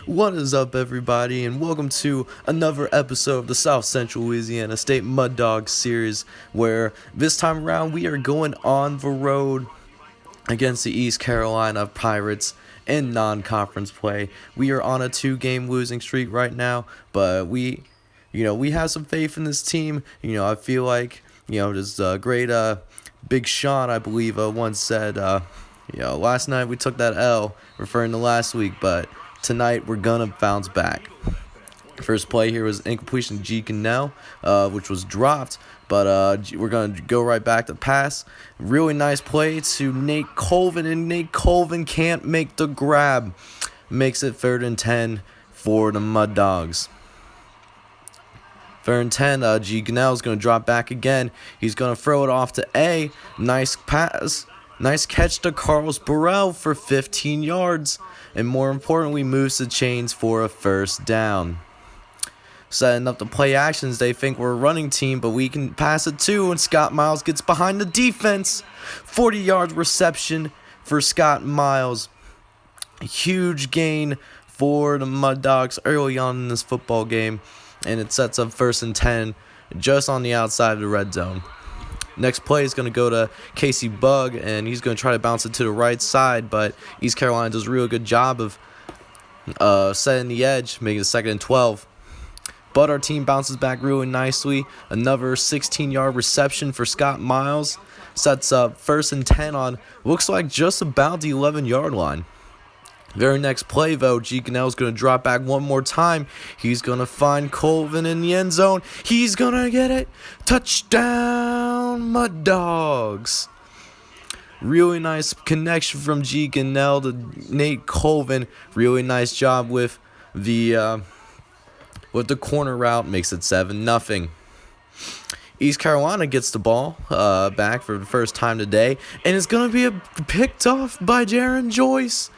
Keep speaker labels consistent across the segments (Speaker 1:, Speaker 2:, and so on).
Speaker 1: What is up, everybody, and welcome to another episode of the South Central Louisiana State Mud Dogs series, where this time around we are going on the road against the East Carolina Pirates in non-conference play. We are on a 2-game losing streak right now, but we have some faith in this team. I feel like, there's a great Big Sean, I believe, once said, last night we took that L, referring to last week, but tonight we're gonna bounce back. First play here was incompletion to G. Cannell, which was dropped, but we're gonna go right back to pass. Really nice play to Nate Colvin, and Nate Colvin can't make the grab. Makes it 3rd and 10 for the Mud Dogs. 3rd and 10, G. Cannell is gonna drop back again. He's gonna throw it off to A. Nice pass. Nice catch to Carlos Burrell for 15 yards. And more importantly, moves the chains for a 1st down. Setting up the play actions, they think we're a running team, but we can pass it too, and Scott Miles gets behind the defense. 40-yard reception for Scott Miles. A huge gain for the Mud Dogs early on in this football game, and it sets up 1st and 10 just on the outside of the red zone. Next play is going to go to Casey Bugg, and he's going to try to bounce it to the right side, but East Carolina does a real good job of setting the edge, making it 2nd and 12. But our team bounces back really nicely. Another 16-yard reception for Scott Miles sets up 1st and 10 on, looks like just about the 11-yard line. Very next play, though, G. Cannell is going to drop back one more time. He's going to find Colvin in the end zone. He's going to get it. Touchdown, Mud Dogs. Really nice connection from G. Cannell to Nate Colvin. Really nice job with the corner route. Makes it 7-0. East Carolina gets the ball back for the first time today, and it's going to be picked off by Jaron Joyce.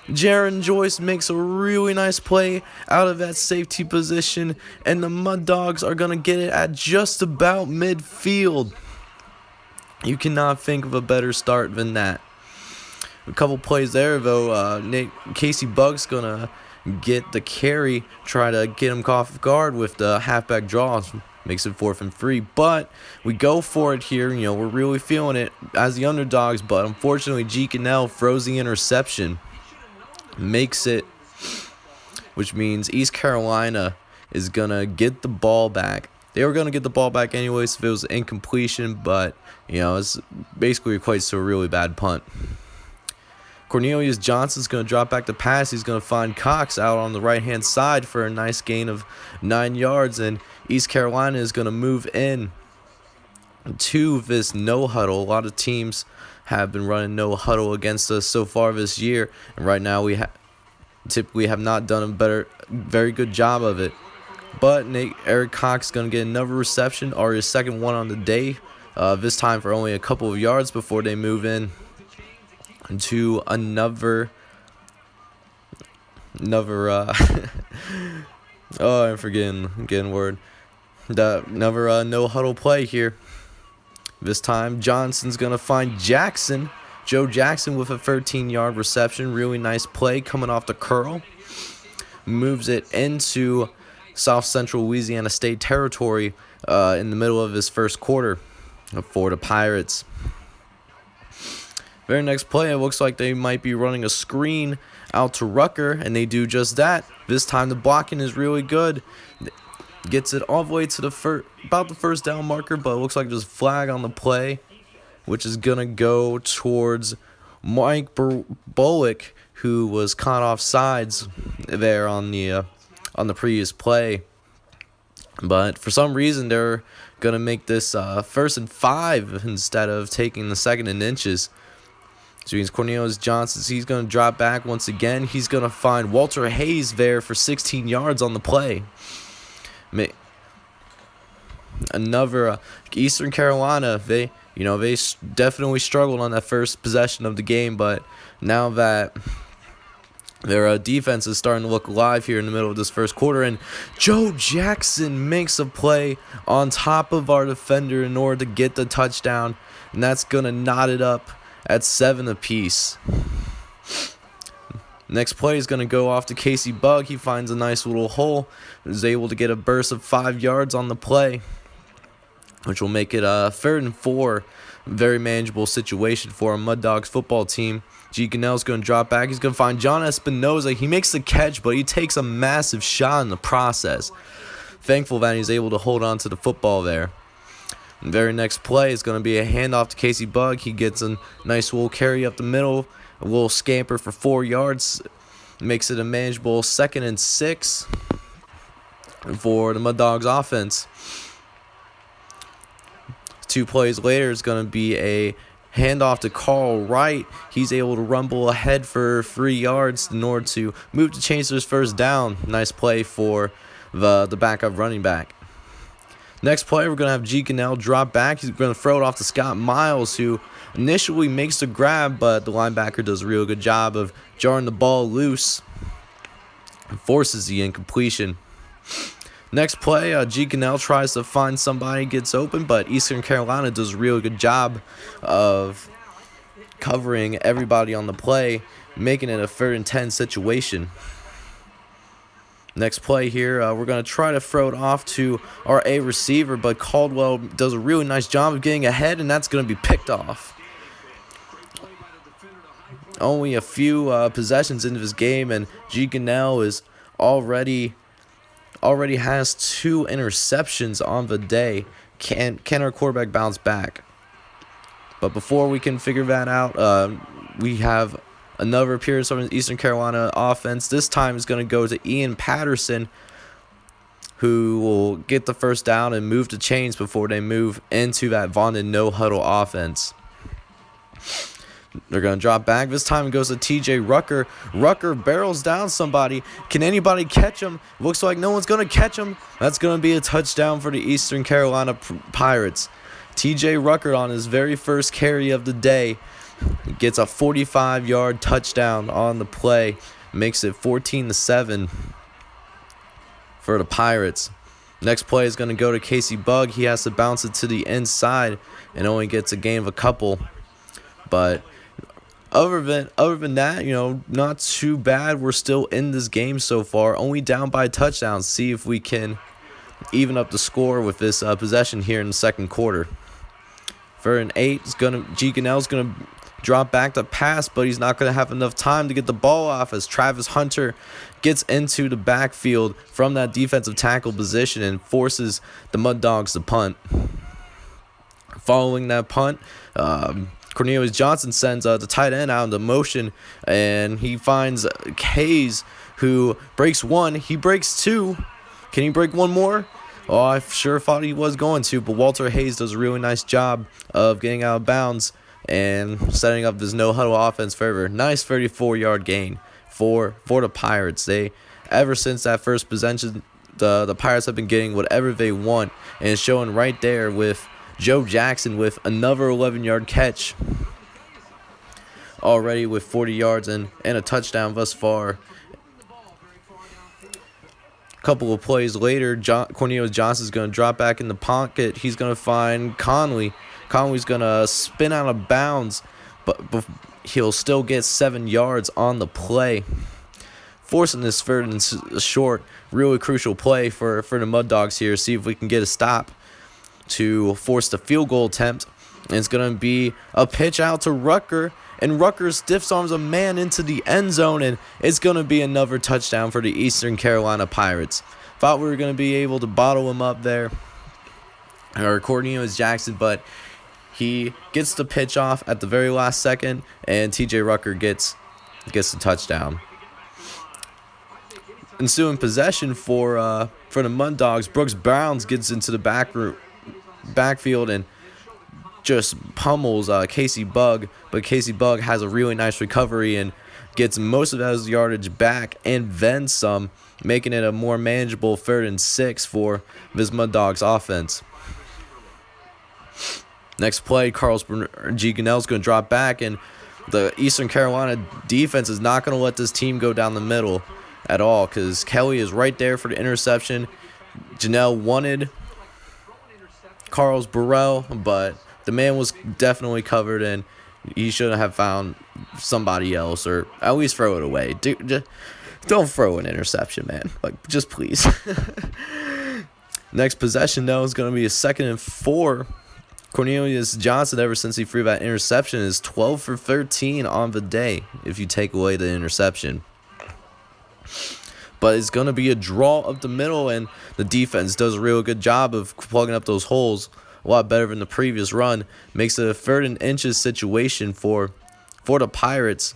Speaker 1: Jaron Joyce makes a really nice play out of that safety position, and the Mud Dogs are going to get it at just about midfield. You cannot think of a better start than that. A couple plays there, though. Casey Bugg's going to get the carry, try to get him off guard with the halfback draws. Makes it 4th and 3, but we go for it here. We're really feeling it as the underdogs, but unfortunately, G. Cannell throws the interception. Makes it, which means East Carolina is going to get the ball back. They were going to get the ball back anyways if it was incompletion, but, it's basically equates to a really bad punt. Cornelius Johnson's going to drop back the pass. He's going to find Cox out on the right-hand side for a nice gain of 9 yards, and East Carolina is going to move in to this no huddle. A lot of teams have been running no huddle against us so far this year, and right now we typically have not done a very good job of it. But Eric Cox is going to get another reception, or his 2nd one on the day, this time for only a couple of yards before they move in to another I'm forgetting word. Another no huddle play here. This time, Johnson's going to find Jackson. Joe Jackson with a 13-yard reception. Really nice play coming off the curl. Moves it into South Central Louisiana State territory in the middle of his first quarter for the Pirates. Very next play, it looks like they might be running a screen out to Rucker, and they do just that. This time, the blocking is really good. Gets it all the way to about the 1st down marker, but it looks like there's a flag on the play, which is going to go towards Mike Bullock, who was caught off sides there on the previous play. But for some reason, they're going to make this 1st and 5 instead of taking the 2nd and inches. So means Cornelius Johnson, he's going to drop back once again. He's going to find Walter Hayes there for 16 yards on the play. Another Eastern Carolina, they definitely struggled on that first possession of the game, but now that their defense is starting to look alive here in the middle of this first quarter, and Joe Jackson makes a play on top of our defender in order to get the touchdown, and that's going to knot it up at 7 apiece. Next play is going to go off to Casey Bug. He finds a nice little hole. Is able to get a burst of 5 yards on the play, which will make it a 3rd and 4. Very manageable situation for a Mud Dogs football team. G. Cannell's going to drop back. He's going to find John Espinoza. He makes the catch, but he takes a massive shot in the process. Thankful that he's able to hold on to the football there. The very next play is going to be a handoff to Casey Bug. He gets a nice little carry up the middle, a little scamper for 4 yards. Makes it a manageable 2nd and 6 for the Mud Dogs offense. 2 plays later is going to be a handoff to Carl Wright. He's able to rumble ahead for 3 yards in order to move to change his 1st down. Nice play for the backup running back. Next play, we're going to have G. Cannell drop back. He's going to throw it off to Scott Miles, who initially makes the grab, but the linebacker does a real good job of jarring the ball loose and forces the incompletion. Next play, G. Cannell tries to find somebody, gets open, but Eastern Carolina does a real good job of covering everybody on the play, making it a 3rd and 10 situation. Next play here, we're going to try to throw it off to our A receiver, but Caldwell does a really nice job of getting ahead, and that's going to be picked off. Only a few possessions into this game, and G. Cannell is already has 2 interceptions on the day. Can our quarterback bounce back? But before we can figure that out, we have another appearance from the Eastern Carolina offense. This time is going to go to Ian Patterson, who will get the 1st down and move the chains before they move into that Vondon no-huddle offense. They're going to drop back. This time it goes to TJ Rucker. Rucker barrels down somebody. Can anybody catch him? Looks like no one's going to catch him. That's going to be a touchdown for the Eastern Carolina Pirates. TJ Rucker on his very first carry of the day gets a 45-yard touchdown on the play. Makes it 14-7 for the Pirates. Next play is going to go to Casey Bug. He has to bounce it to the inside and only gets a gain of a couple. But other than that, not too bad. We're still in this game so far, only down by a touchdown. See if we can even up the score with this possession here in the 2nd quarter. 3rd and 8 is G. Cannell's gonna drop back to pass, but he's not gonna have enough time to get the ball off as Travis Hunter gets into the backfield from that defensive tackle position and forces the Mud Dogs to punt. Following that punt, Cornelius Johnson sends the tight end out into motion, and he finds Hayes, who breaks 1. He breaks 2. Can he break 1 more? Oh, I sure thought he was going to, but Walter Hayes does a really nice job of getting out of bounds and setting up this no-huddle offense further. Nice 34-yard gain for the Pirates. Ever since that first possession, the Pirates have been getting whatever they want, and it's showing right there with Joe Jackson with another 11-yard catch already with 40 yards and a touchdown thus far. A couple of plays later, Cornelius Johnson's going to drop back in the pocket. He's going to find Conley. Conley's going to spin out of bounds, but he'll still get 7 yards on the play, forcing this 3rd and short. Really crucial play for the Mud Dogs here. See if we can get a stop to force the field goal attempt. And it's going to be a pitch out to Rucker, and Rucker stiff arms a man into the end zone, and it's going to be another touchdown for the Eastern Carolina Pirates. Thought we were going to be able to bottle him up there, or Cornelius Jackson, but he gets the pitch off at the very last second, and TJ Rucker gets the touchdown. Ensuing possession for the Mud Dogs, Brooks Browns gets into the backfield and just pummels Casey Bug, but Casey Bug has a really nice recovery and gets most of his yardage back and then some, making it a more manageable 3rd and 6 for this Mud Dogs offense. Next play, G. Cannell's going to drop back, and the Eastern Carolina defense is not going to let this team go down the middle at all because Kelly is right there for the interception. Janelle wanted Carlos Burrell, but the man was definitely covered, and He should have found somebody else, or at least throw it away. Just don't throw an interception, man. Like, just please. Next possession, though, is going to be a 2nd and 4. Cornelius Johnson, ever since he threw that interception, is 12 for 13 on the day, if you take away the interception. But it's going to be a draw up the middle, and the defense does a real good job of plugging up those holes. A lot better than the previous run. Makes it a 3rd and inches situation for the Pirates.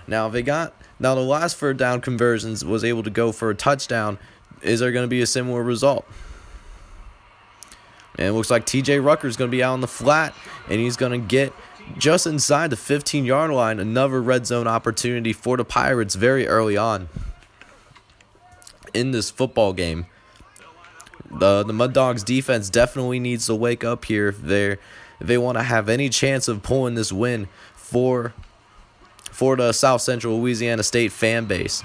Speaker 1: Now the last 3rd down conversions was able to go for a touchdown. Is there going to be a similar result? And it looks like TJ Rucker is going to be out on the flat, and he's going to get just inside the 15-yard line. Another red zone opportunity for the Pirates very early on in this football game. The Mud Dogs defense definitely needs to wake up here if they want to have any chance of pulling this win for the South Central Louisiana State fan base.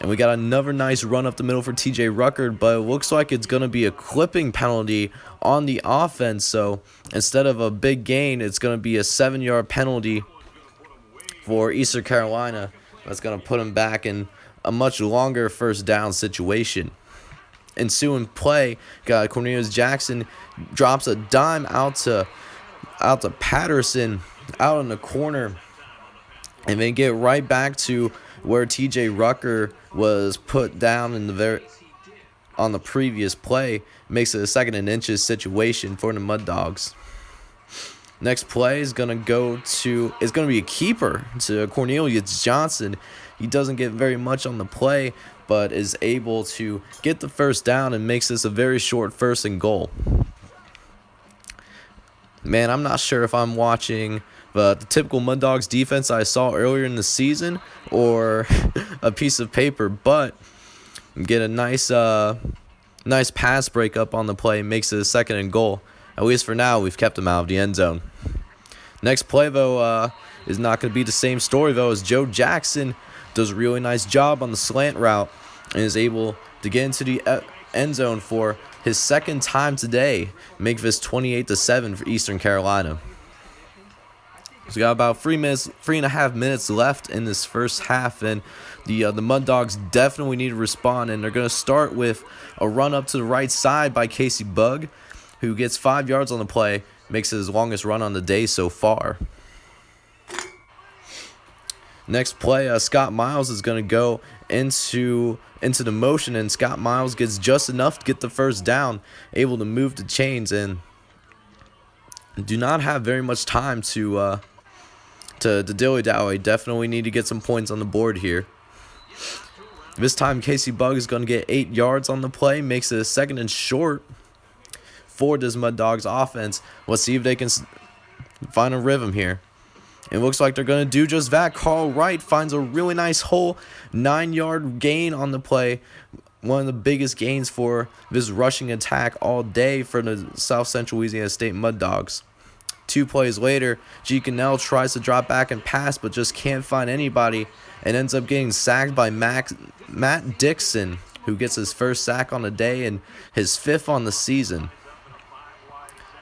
Speaker 1: And we got another nice run up the middle for TJ Rucker, but it looks like it's going to be a clipping penalty on the offense. So instead of a big gain, it's going to be a 7-yard penalty for Eastern Carolina. That's going to put him back in a much longer 1st down situation. Ensuing play, got Cornelius Jackson drops a dime out to Patterson out in the corner, and they get right back to where TJ Rucker was put down on the previous play. Makes it a 2nd and inches situation for the Mud Dogs. Next play is going to be a keeper to Cornelius Johnson. He doesn't get very much on the play, but is able to get the 1st down and makes this a very short 1st and goal. Man, I'm not sure if I'm watching the typical Mud Dogs defense I saw earlier in the season or a piece of paper, but get a nice pass break up on the play, makes it a 2nd and goal. At least for now, we've kept him out of the end zone. Next play, though, is not going to be the same story, though, as Joe Jackson does a really nice job on the slant route and is able to get into the end zone for his 2nd time today, make this 28-7 for Eastern Carolina. So we got about 3.5 minutes left in this first half, and the Mud Dogs definitely need to respond, and they're going to start with a run up to the right side by Casey Bugg, who gets 5 yards on the play, makes it his longest run on the day so far. Next play, Scott Miles is going to go into the motion, and Scott Miles gets just enough to get the 1st down, able to move the chains, and do not have very much time to dilly-dally. Definitely need to get some points on the board here. This time, Casey Bugg is going to get 8 yards on the play, makes it a 2nd and short for this Mud Dogs offense. Let's see if they can find a rhythm here. It looks like they're going to do just that. Carl Wright finds a really nice hole, 9-yard gain on the play. One of the biggest gains for this rushing attack all day for the South Central Louisiana State Mud Dogs. 2 plays later, G. Cannell tries to drop back and pass, but just can't find anybody, and ends up getting sacked by Matt Dixon, who gets his 1st sack on the day and his 5th on the season.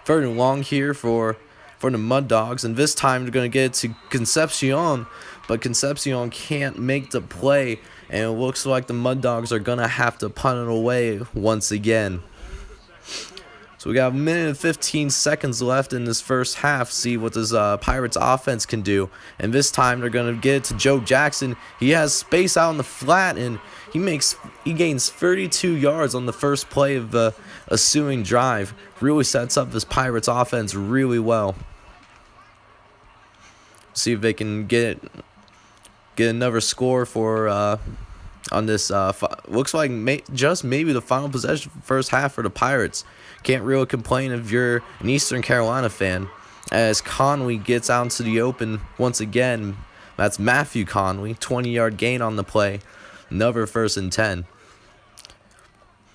Speaker 1: 3rd and long here for the Mud Dogs, and this time they're going to get it to Concepcion, but Concepcion can't make the play, and it looks like the Mud Dogs are going to have to punt it away once again. So we got 1 minute and 15 seconds left in this first half. See what this Pirates offense can do. And this time they're going to get it to Joe Jackson. He has space out in the flat, and he gains 32 yards on the first play of the ensuing drive. Really sets up this Pirates offense really well. See if they can get another score for on this. Looks like just maybe the final possession first half for the Pirates. Can't really complain if you're an Eastern Carolina fan, as Conway gets out into the open once again. That's Matthew Conway, 20-yard gain on the play. Another 1st and 10.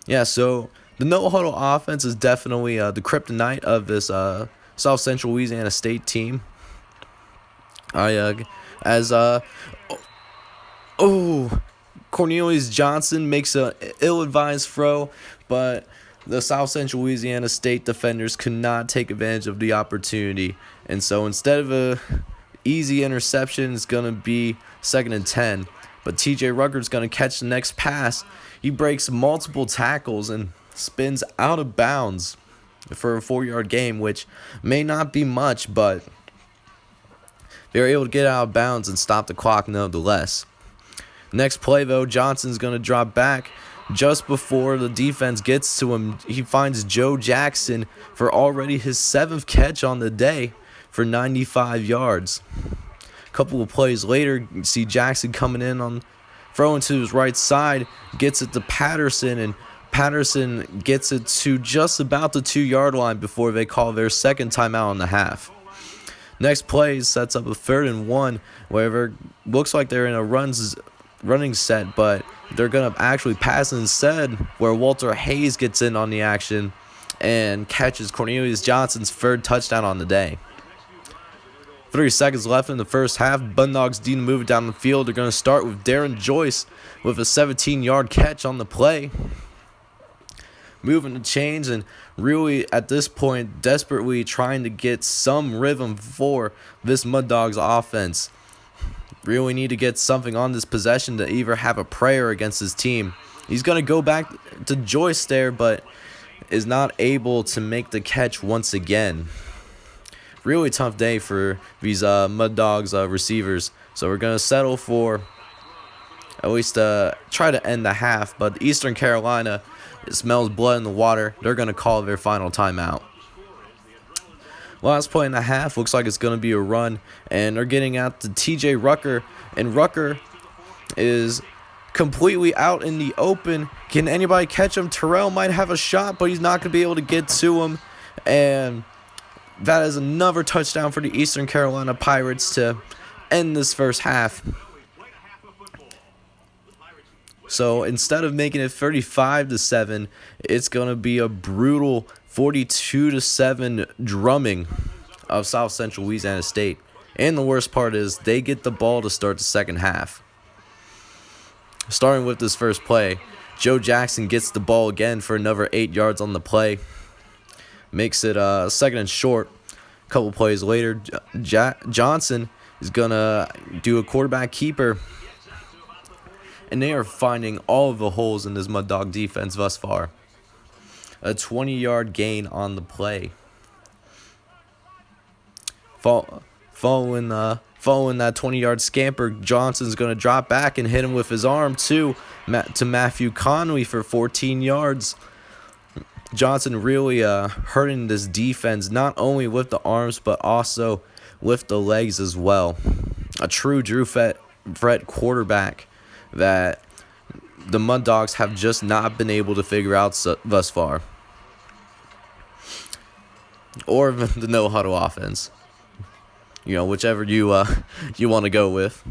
Speaker 1: Yeah, so the no-huddle offense is definitely the kryptonite of this South Central Louisiana State team. Cornelius Johnson makes an ill-advised throw, but the South Central Louisiana State defenders could not take advantage of the opportunity. And so instead of a easy interception, it's going to be 2nd and 10. But TJ Rucker's going to catch the next pass. He breaks multiple tackles and spins out of bounds for a 4-yard gain, which may not be much, but they were able to get out of bounds and stop the clock nonetheless. Next play, though, Johnson's going to drop back. Just before the defense gets to him, he finds Joe Jackson for already his 7th catch on the day for 95 yards. A couple of plays later, you see Jackson coming in on throwing to his right side, gets it to Patterson, and Patterson gets it to just about the 2-yard line before they call their second timeout on the half. Next play sets up a 3rd and 1, where it looks like they're in a running set, but they're going to actually pass instead, where Walter Hayes gets in on the action and catches Cornelius Johnson's 3rd touchdown on the day. 3 seconds left in the first half. Bulldogs need to move it down the field. They're going to start with Darren Joyce with a 17-yard catch on the play. Moving the chains and really at this point desperately trying to get some rhythm for this Mud Dogs offense. Really need to get something on this possession to either have a prayer against his team. He's going to go back to Joyce there, but is not able to make the catch once again. Really tough day for these Mud Dogs receivers. So we're going to settle for at least try to end the half, but Eastern Carolina, it smells blood in the water. They're going to call their final timeout. Last play in the half looks like it's going to be a run, and they're getting out to TJ Rucker, and Rucker is completely out in the open. Can anybody catch him? Terrell might have a shot, but he's not going to be able to get to him, and that is another touchdown for the Eastern Carolina Pirates to end this first half. So instead of making it 35-7, it's going to be a brutal 42-7 drumming of South Central Louisiana State. And the worst part is they get the ball to start the second half. Starting with this first play, Joe Jackson gets the ball again for another 8 yards on the play. Makes it 2nd and short. A couple plays later, Johnson is going to do a quarterback keeper. And they are finding all of the holes in this Mud Dog defense thus far. A 20-yard gain on the play. Following that 20-yard scamper, Johnson's going to drop back and hit him with his arm to Matthew Conway for 14 yards. Johnson really hurting this defense, not only with the arms, but also with the legs as well. A true Drew Fett quarterback that the Mud Dogs have just not been able to figure out thus far. Or the no-huddle offense. You know, whichever you want to go with.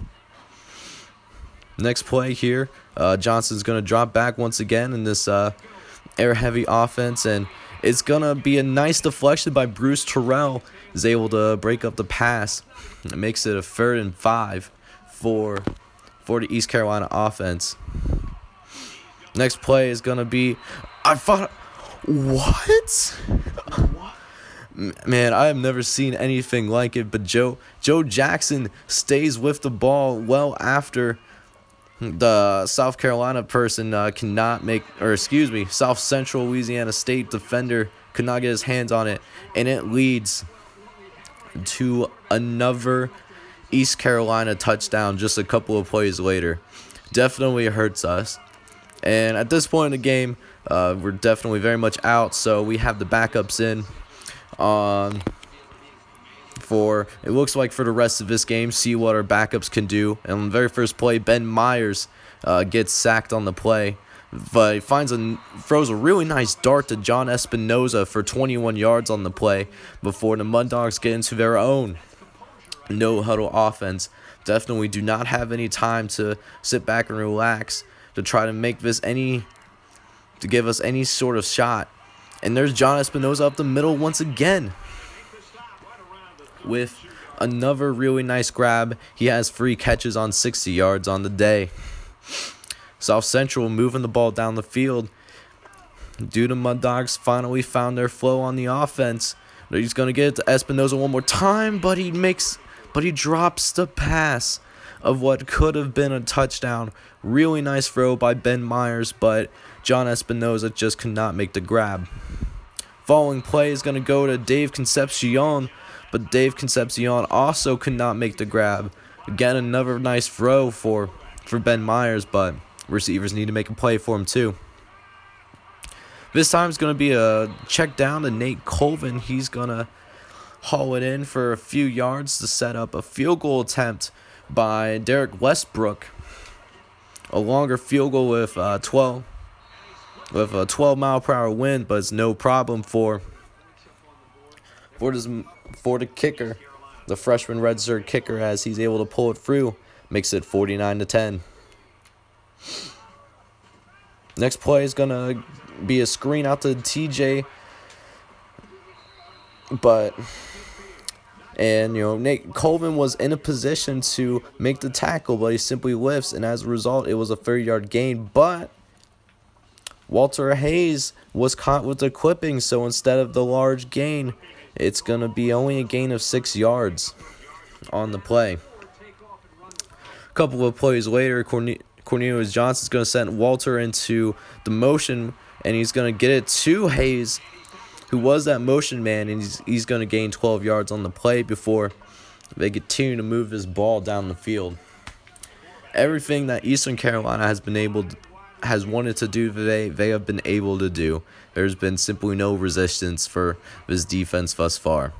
Speaker 1: Next play here, Johnson's going to drop back once again in this air-heavy offense, and it's going to be a nice deflection by Bruce Terrell. Is able to break up the pass. It makes it a 3rd and 5 for the East Carolina offense. Next play is going to be... What? Man, I have never seen anything like it, but Joe Jackson stays with the ball well after the South Carolina person South Central Louisiana State defender could not get his hands on it, and it leads to another East Carolina touchdown just a couple of plays later. Definitely hurts us. And at this point in the game, we're definitely very much out, so we have the backups in for, it looks like, for the rest of this game, see what our backups can do. And on the very first play, Ben Myers gets sacked on the play, but he throws a really nice dart to John Espinoza for 21 yards on the play before the Mud Dogs get into their own no-huddle offense. Definitely do not have any time to sit back and relax to try to make this to give us any sort of shot. And there's John Espinoza up the middle once again with another really nice grab. He has 3 catches on 60 yards on the day. South Central moving the ball down the field. Due to Mud Dogs finally found their flow on the offense. He's going to get it to Espinoza one more time, but he drops the pass of what could have been a touchdown. Really nice throw by Ben Myers, but John Espinoza just could not make the grab. Following play is going to go to Dave Concepcion, but Dave Concepcion also could not make the grab. Again, another nice throw for Ben Myers, but receivers need to make a play for him too. This time it's going to be a check down to Nate Colvin. He's going to haul it in for a few yards to set up a field goal attempt by Derek Westbrook. A longer field goal with a 12-mile-per-hour wind, but it's no problem for the kicker, the freshman redshirt kicker, as he's able to pull it through. Makes it 49-10. Next play is going to be a screen out to TJ, Nate Colvin was in a position to make the tackle, but he simply lifts, and as a result, it was a 30-yard gain. But Walter Hayes was caught with the clipping, so instead of the large gain, it's going to be only a gain of 6 yards on the play. A couple of plays later, Cornelius Johnson's going to send Walter into the motion, and he's going to get it to Hayes, who was that motion man, and he's going to gain 12 yards on the play before they continue to move this ball down the field. Everything that Eastern Carolina has wanted to do today, they have been able to do. There's been simply no resistance for this defense thus far.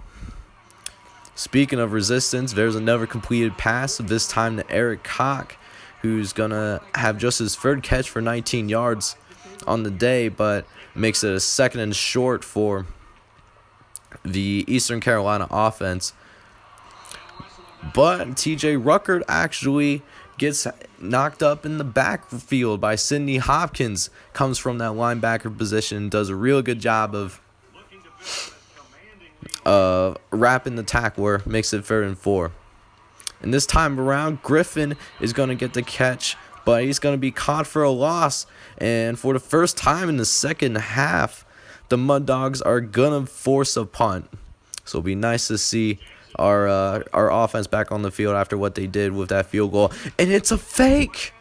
Speaker 1: Speaking of resistance, there's another completed pass, this time to Eric Koch, who's going to have just his third catch for 19 yards on the day, but makes it a 2nd and short for the Eastern Carolina offense. But TJ Ruckert actually gets knocked up in the backfield by Sidney Hopkins, comes from that linebacker position, does a real good job of wrapping the tackler, makes it 3rd and 4. And this time around, Griffin is going to get the catch, but he's going to be caught for a loss. And for the first time in the second half, the Mud Dogs are going to force a punt. So it'll be nice to see our offense back on the field after what they did with that field goal. And it's a fake!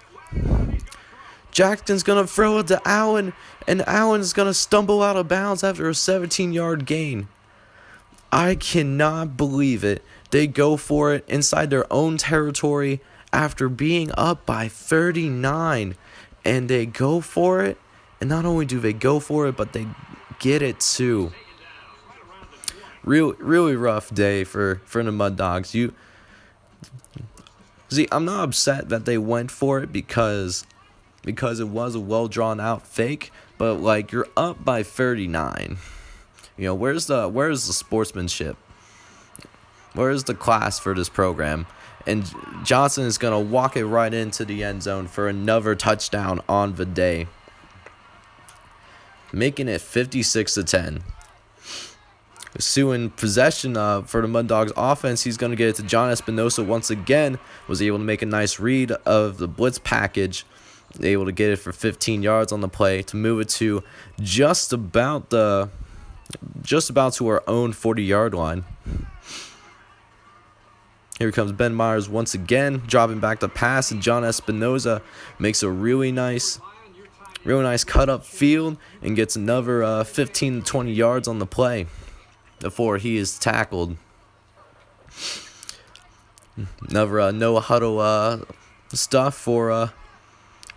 Speaker 1: Jackson's going to throw it to Allen, and Allen's going to stumble out of bounds after a 17-yard gain. I cannot believe it. They go for it inside their own territory after being up by 39, and they go for it. And not only do they go for it, but they get it too. Really rough day for the Mud Dogs. See, I'm not upset that they went for it because it was a well drawn out fake, but like, you're up by 39. Where's the sportsmanship? Where's the class for this program? And Johnson is going to walk it right into the end zone for another touchdown on the day, making it 56-10. Sue in possession for the Mud Dogs offense. He's going to get it to John Espinosa once again. Was able to make a nice read of the blitz package. Able to get it for 15 yards on the play to move it to just about to our own 40-yard line. Here comes Ben Myers once again, dropping back the pass, and John Espinosa makes a really nice cut up field and gets another 15 to 20 yards on the play before he is tackled. Another no huddle stuff for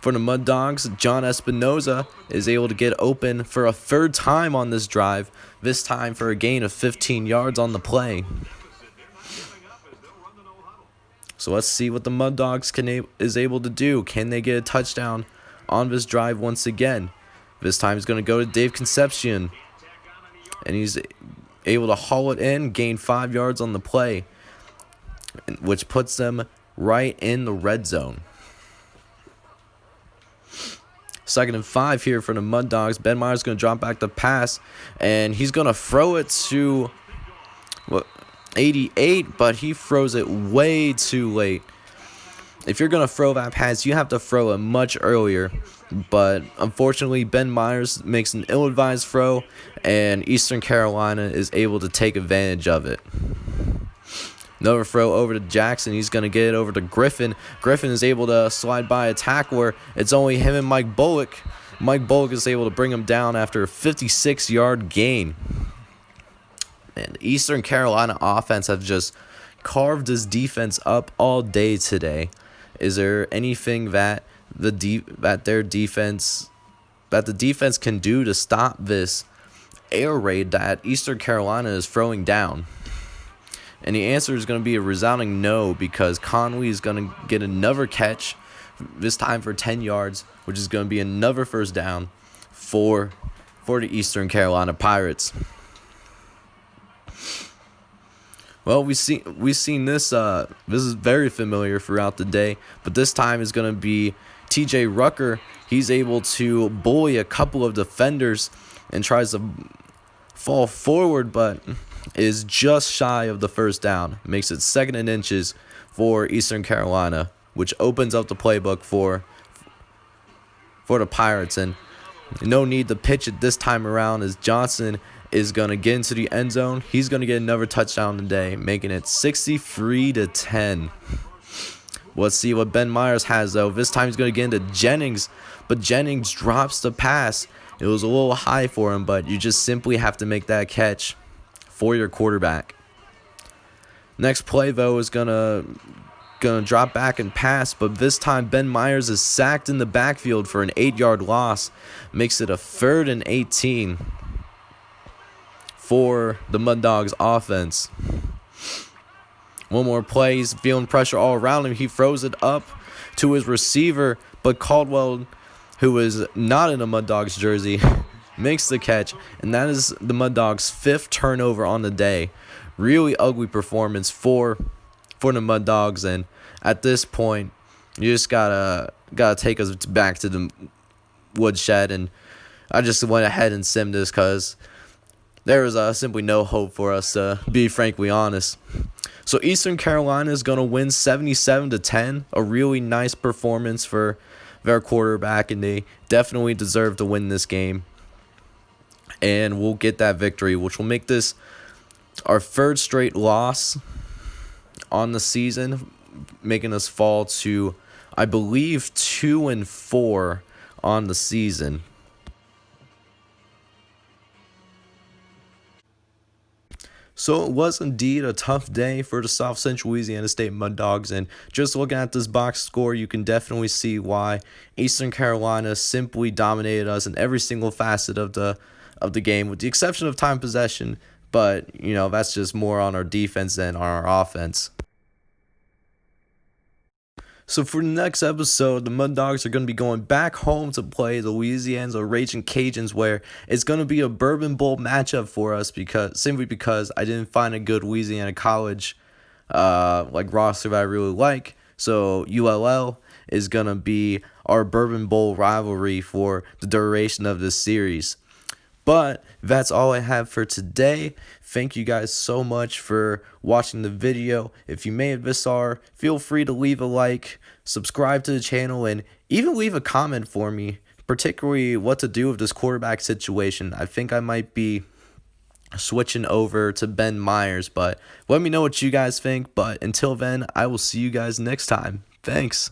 Speaker 1: the Mud Dogs. John Espinosa is able to get open for a 3rd time on this drive, this time for a gain of 15 yards on the play. So let's see what the Mud Dogs is able to do. Can they get a touchdown on this drive once again? This time he's going to go to Dave Concepcion, and he's able to haul it in, gain 5 yards on the play, which puts them right in the red zone. 2nd and 5 here for the Mud Dogs. Ben Myers is going to drop back the pass, and he's going to throw it to 88, but he throws it way too late. if you're going to throw that pass, you have to throw it much earlier. But unfortunately, Ben Myers makes an ill-advised throw, and Eastern Carolina is able to take advantage of it. Another throw over to Jackson. He's going to get it over to Griffin. Griffin is able to slide by a tackler. It's only him and Mike Bullock. Mike Bullock is able to bring him down after a 56-yard gain. And Eastern Carolina offense have just carved this defense up all day today. Is there anything that the defense can do to stop this air raid that Eastern Carolina is throwing down? And the answer is going to be a resounding no, because Conley is going to get another catch, this time for 10 yards, which is going to be another first down for the Eastern Carolina Pirates. Well, we've seen this. This is very familiar throughout the day, but this time is going to be T.J. Rucker. He's able to bully a couple of defenders and tries to fall forward, but is just shy of the first down. Makes it 2nd and inches for Eastern Carolina, which opens up the playbook for the Pirates. And no need to pitch it this time around, as Johnson is going to get into the end zone. He's going to get another touchdown today, making it 63-10. Let's see what Ben Myers has, though. This time he's going to get into Jennings, but Jennings drops the pass. It was a little high for him, but you just simply have to make that catch for your quarterback. Next play, though, is gonna drop back and pass, but this time Ben Myers is sacked in the backfield for an 8-yard loss. Makes it a 3rd and 18 for the Mud Dogs offense. One more play. He's feeling pressure all around him. He throws it up to his receiver, but Caldwell, who is not in a Mud Dogs jersey, makes the catch, and that is the Mud Dogs' 5th turnover on the day. Really ugly performance for the Mud Dogs, and at this point, you just gotta take us back to the woodshed. And I just went ahead and simmed this because there was simply no hope for us, to be frankly honest. So Eastern Carolina is gonna win 77-10. A really nice performance for their quarterback, and they definitely deserve to win this game. And we'll get that victory, which will make this our 3rd straight loss on the season, making us fall to, I believe, 2-4 on the season. So it was indeed a tough day for the South Central Louisiana State Mud Dogs, and just looking at this box score, you can definitely see why Eastern Carolina simply dominated us in every single facet of the game, with the exception of time possession. But, that's just more on our defense than on our offense. So for the next episode, the Mud Dogs are going to be going back home to play the Louisiana Raging Cajuns, where it's going to be a Bourbon Bowl matchup for us, simply because I didn't find a good Louisiana college roster that I really like. So ULL is going to be our Bourbon Bowl rivalry for the duration of this series. But that's all I have for today. Thank you guys so much for watching the video. If you made it this far, feel free to leave a like, subscribe to the channel, and even leave a comment for me, particularly what to do with this quarterback situation. I think I might be switching over to Ben Myers, but let me know what you guys think. But until then, I will see you guys next time. Thanks.